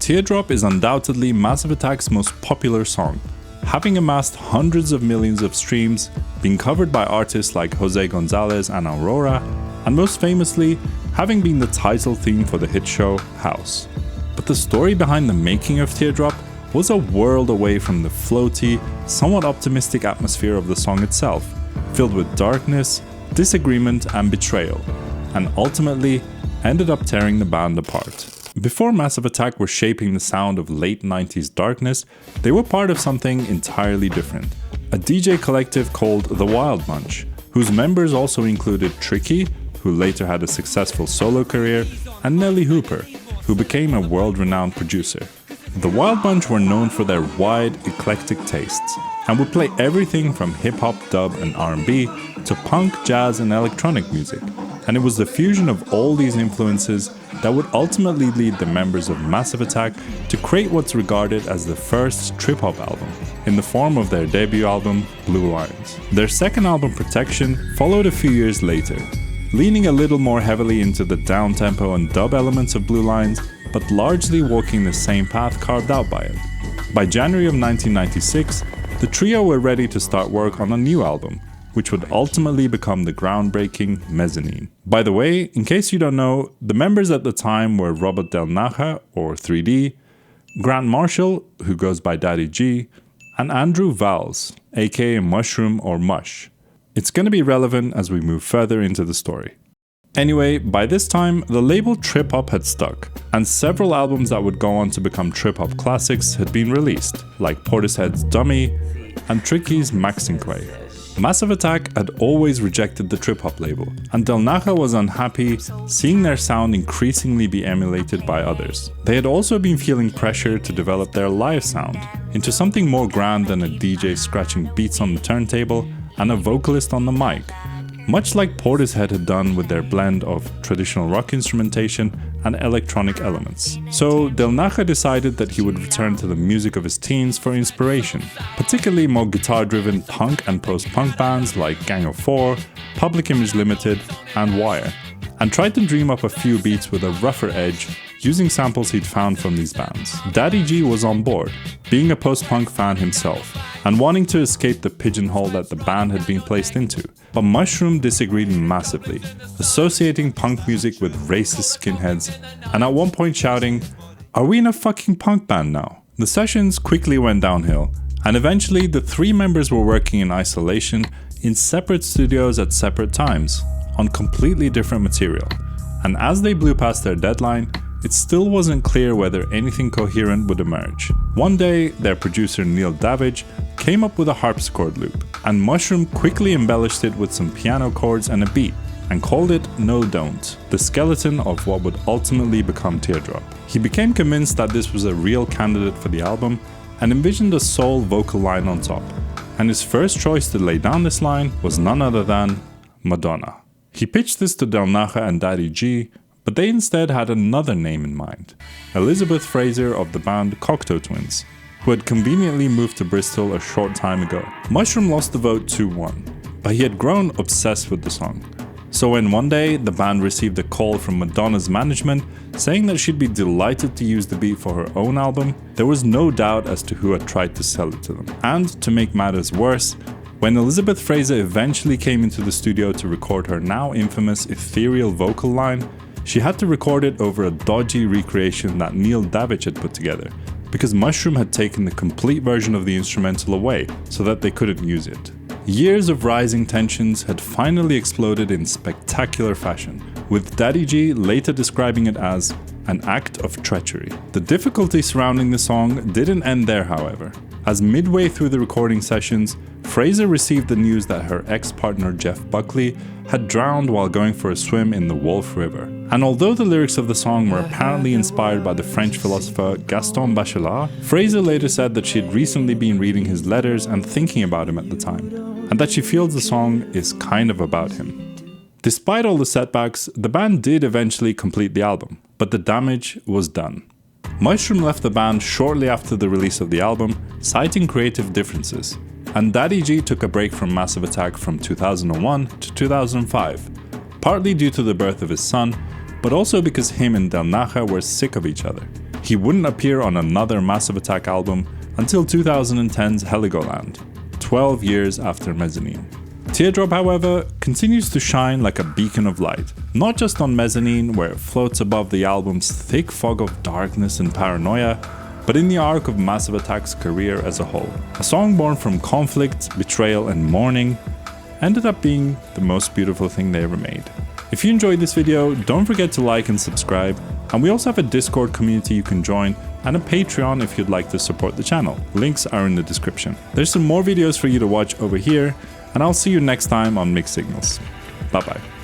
Teardrop is undoubtedly Massive Attack's most popular song, having amassed hundreds of millions of streams, being covered by artists like Jose Gonzalez and Aurora, and most famously, having been the title theme for the hit show House. But the story behind the making of Teardrop was a world away from the floaty, somewhat optimistic atmosphere of the song itself, filled with darkness, disagreement and betrayal, and ultimately ended up tearing the band apart. Before Massive Attack were shaping the sound of late 90s darkness, they were part of something entirely different, a DJ collective called The Wild Bunch, whose members also included Tricky, who later had a successful solo career, and Nelly Hooper, who became a world-renowned producer. The Wild Bunch were known for their wide, eclectic tastes, and would play everything from hip-hop, dub and R&B to punk, jazz and electronic music. And it was the fusion of all these influences that would ultimately lead the members of Massive Attack to create what's regarded as the first trip-hop album, in the form of their debut album, Blue Lines. Their second album, Protection, followed a few years later, leaning a little more heavily into the down-tempo and dub elements of Blue Lines, but largely walking the same path carved out by it. By January of 1996, the trio were ready to start work on a new album, which would ultimately become the groundbreaking Mezzanine. By the way, in case you don't know, the members at the time were Robert Del Naja, or 3D, Grant Marshall, who goes by Daddy G, and Andrew Valls, aka Mushroom or Mush. It's going to be relevant as we move further into the story. Anyway, by this time, the label Trip Hop had stuck, and several albums that would go on to become trip hop classics had been released, like Portishead's Dummy and Tricky's Maxinquay. Massive Attack had always rejected the trip hop label, and Del Naja was unhappy seeing their sound increasingly be emulated by others. They had also been feeling pressure to develop their live sound into something more grand than a DJ scratching beats on the turntable and a vocalist on the mic, much like Portishead had done with their blend of traditional rock instrumentation and electronic elements. So Del Naja decided that he would return to the music of his teens for inspiration, particularly more guitar-driven punk and post-punk bands like Gang of Four, Public Image Limited, and Wire, and tried to dream up a few beats with a rougher edge using samples he'd found from these bands. Daddy G was on board, being a post-punk fan himself, and wanting to escape the pigeonhole that the band had been placed into. But Mushroom disagreed massively, associating punk music with racist skinheads, and at one point shouting, "Are we in a fucking punk band now?" The sessions quickly went downhill, and eventually the three members were working in isolation in separate studios at separate times, on completely different material. And as they blew past their deadline, it still wasn't clear whether anything coherent would emerge. One day, their producer Neil Davidge came up with a harpsichord loop, and Mushroom quickly embellished it with some piano chords and a beat, and called it No Don't, the skeleton of what would ultimately become Teardrop. He became convinced that this was a real candidate for the album, and envisioned a soul vocal line on top, and his first choice to lay down this line was none other than Madonna. He pitched this to Del Naja and Daddy G, but they instead had another name in mind, Elizabeth Fraser of the band Cocteau Twins, who had conveniently moved to Bristol a short time ago. Mushroom lost the vote 2-1, but he had grown obsessed with the song. So when one day the band received a call from Madonna's management saying that she'd be delighted to use the beat for her own album, there was no doubt as to who had tried to sell it to them. And to make matters worse, when Elizabeth Fraser eventually came into the studio to record her now infamous ethereal vocal line, she had to record it over a dodgy recreation that Neil Davidge had put together, because Mushroom had taken the complete version of the instrumental away so that they couldn't use it. Years of rising tensions had finally exploded in spectacular fashion, with Daddy G later describing it as an act of treachery. The difficulty surrounding the song didn't end there, however, as midway through the recording sessions, Fraser received the news that her ex-partner Jeff Buckley had drowned while going for a swim in the Wolf River. And although the lyrics of the song were apparently inspired by the French philosopher Gaston Bachelard, Fraser later said that she had recently been reading his letters and thinking about him at the time, and that she feels the song is kind of about him. Despite all the setbacks, the band did eventually complete the album, but the damage was done. Mushroom left the band shortly after the release of the album, citing creative differences, and Daddy G took a break from Massive Attack from 2001 to 2005, partly due to the birth of his son, but also because him and Del Naja were sick of each other. He wouldn't appear on another Massive Attack album until 2010's Heligoland, 12 years after Mezzanine. Teardrop, however, continues to shine like a beacon of light, not just on Mezzanine, where it floats above the album's thick fog of darkness and paranoia, but in the arc of Massive Attack's career as a whole. A song born from conflict, betrayal and mourning ended up being the most beautiful thing they ever made. If you enjoyed this video, don't forget to like and subscribe, and we also have a Discord community you can join and a Patreon if you'd like to support the channel. Links are in the description. There's some more videos for you to watch over here, and I'll see you next time on Mixed Signals. Bye bye.